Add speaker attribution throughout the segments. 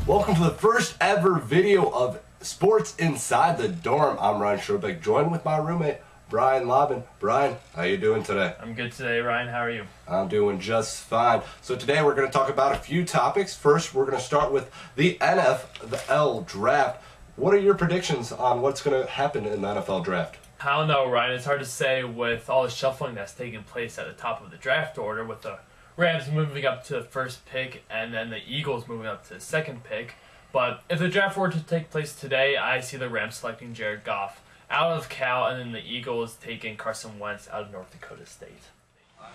Speaker 1: Welcome to the first ever video of Sports Inside the Dorm. I'm Ryan Schrobeck, joined with my roommate, Brian Lobbin. Brian, how you doing today?
Speaker 2: I'm good today, Ryan. How are you?
Speaker 1: I'm doing just fine. So today we're going to talk about a few topics. First, we're going to start with the NFL draft. What are your predictions on what's going to happen in the NFL draft?
Speaker 2: I don't know, Ryan. It's hard to say with all the shuffling that's taking place at the top of the draft order, with the Rams moving up to the first pick and then the Eagles moving up to the second pick. But if the draft were to take place today, I see the Rams selecting Jared Goff out of Cal, and then the Eagles taking Carson Wentz out of North Dakota State.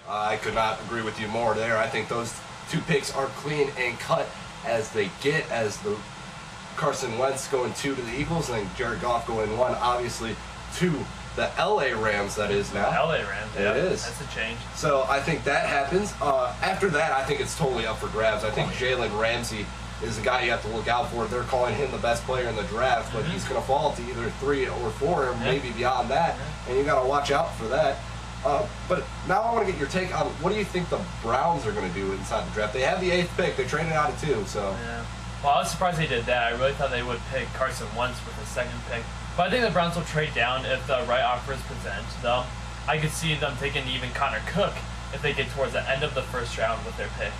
Speaker 1: I could not agree with you more there. I think those two picks are clean and cut as they get, as the Carson Wentz going 2 to the Eagles and then Jared Goff going 1, obviously, to the LA Rams, that is now.
Speaker 2: LA Rams,
Speaker 1: It is.
Speaker 2: That's a change.
Speaker 1: So I think that happens. After that, I think it's totally up for grabs. I think Jalen Ramsey is the guy you have to look out for. They're calling him the best player in the draft, but he's going to fall to either 3 or 4 or maybe beyond that, and you got to watch out for that. But now I want to get your take on what do you think the Browns are going to do inside the draft? They have the 8th pick. They traded out of 2, so.
Speaker 2: Yeah. Well, I was surprised they did that. I really thought they would pick Carson Wentz with the second pick. But I think the Browns will trade down if the right offers present them. I could see them taking even Connor Cook if they get towards the end of the first round with their pick.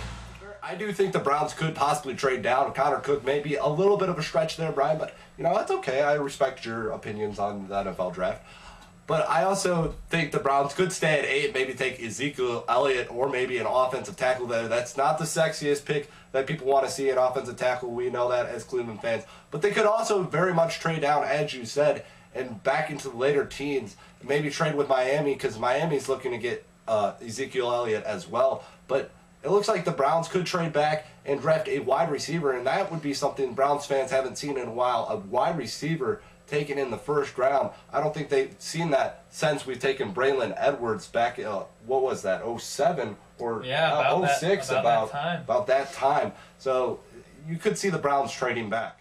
Speaker 1: I do think the Browns could possibly trade down. Connor Cook may be a little bit of a stretch there, Brian, but, you know, that's okay. I respect your opinions on the NFL draft. But I also think the Browns could stay at 8, maybe take Ezekiel Elliott or maybe an offensive tackle there. That's not the sexiest pick that people want to see, an offensive tackle. We know that as Cleveland fans. But they could also very much trade down, as you said, and back into the later teens. Maybe trade with Miami, because Miami's looking to get Ezekiel Elliott as well. But it looks like the Browns could trade back and draft a wide receiver, and that would be something Browns fans haven't seen in a while, a wide receiver taken in the first round. I don't think they've seen that since we've taken Braylon Edwards back, what was that, 07 or 06, about that time. So you could see the Browns trading back.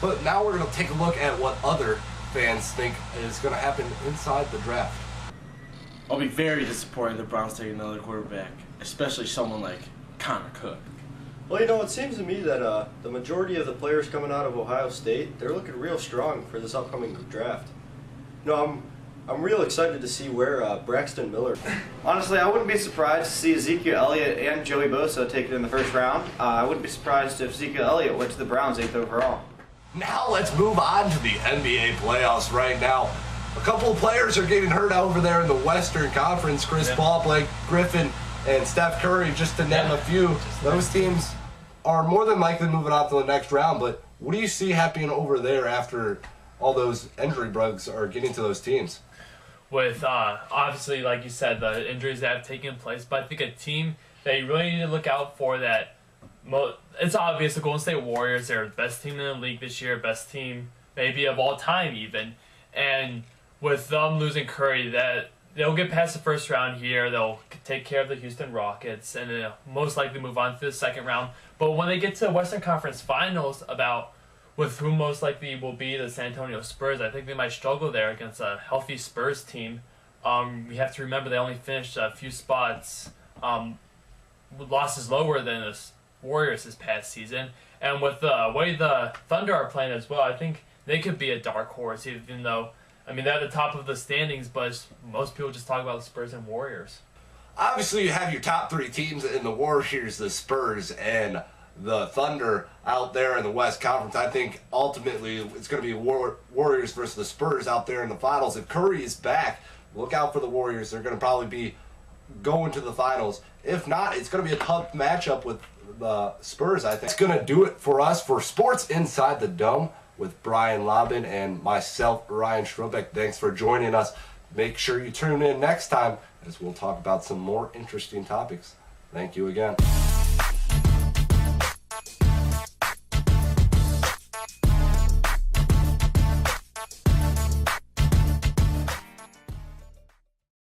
Speaker 1: But now we're going to take a look at what other fans think is going to happen inside the draft.
Speaker 3: I'll be very disappointed if the Browns take another quarterback, especially someone like Connor Cook.
Speaker 4: Well, you know, it seems to me that the majority of the players coming out of Ohio State, they're looking real strong for this upcoming draft. You know, I'm real excited to see where Braxton Miller.
Speaker 5: Honestly, I wouldn't be surprised to see Ezekiel Elliott and Joey Bosa taken in the first round. I wouldn't be surprised if Ezekiel Elliott went to the Browns 8th overall.
Speaker 1: Now let's move on to the NBA playoffs right now. A couple of players are getting hurt over there in the Western Conference. Chris Paul, Blake Griffin, and Steph Curry, just to name a few. Those teams are more than likely moving on to the next round, but what do you see happening over there after all those injury bugs are getting to those teams?
Speaker 2: With, obviously, like you said, the injuries that have taken place, but I think a team that you really need to look out for that, it's obvious the Golden State Warriors, they're the best team in the league this year, best team maybe of all time even, and with them losing Curry, that they'll get past the first round here. They'll take care of the Houston Rockets and they'll most likely move on to the second round. But when they get to the Western Conference Finals, about with who most likely will be the San Antonio Spurs, I think they might struggle there against a healthy Spurs team. We have to remember they only finished a few spots, losses lower than the Warriors this past season. And with the way the Thunder are playing as well, I think they could be a dark horse, even though, I mean, they're at the top of the standings, but most people just talk about the Spurs and Warriors.
Speaker 1: Obviously, you have your top 3 teams in the Warriors, the Spurs, and the Thunder out there in the West Conference. I think ultimately it's going to be Warriors versus the Spurs out there in the finals. If Curry is back, look out for the Warriors. They're going to probably be going to the finals. If not, it's going to be a tough matchup with the Spurs, I think. It's going to do it for us for Sports Inside the Dome with Brian Lobbin and myself, Ryan Schrobeck. Thanks for joining us. Make sure you tune in next time as we'll talk about some more interesting topics. Thank you again.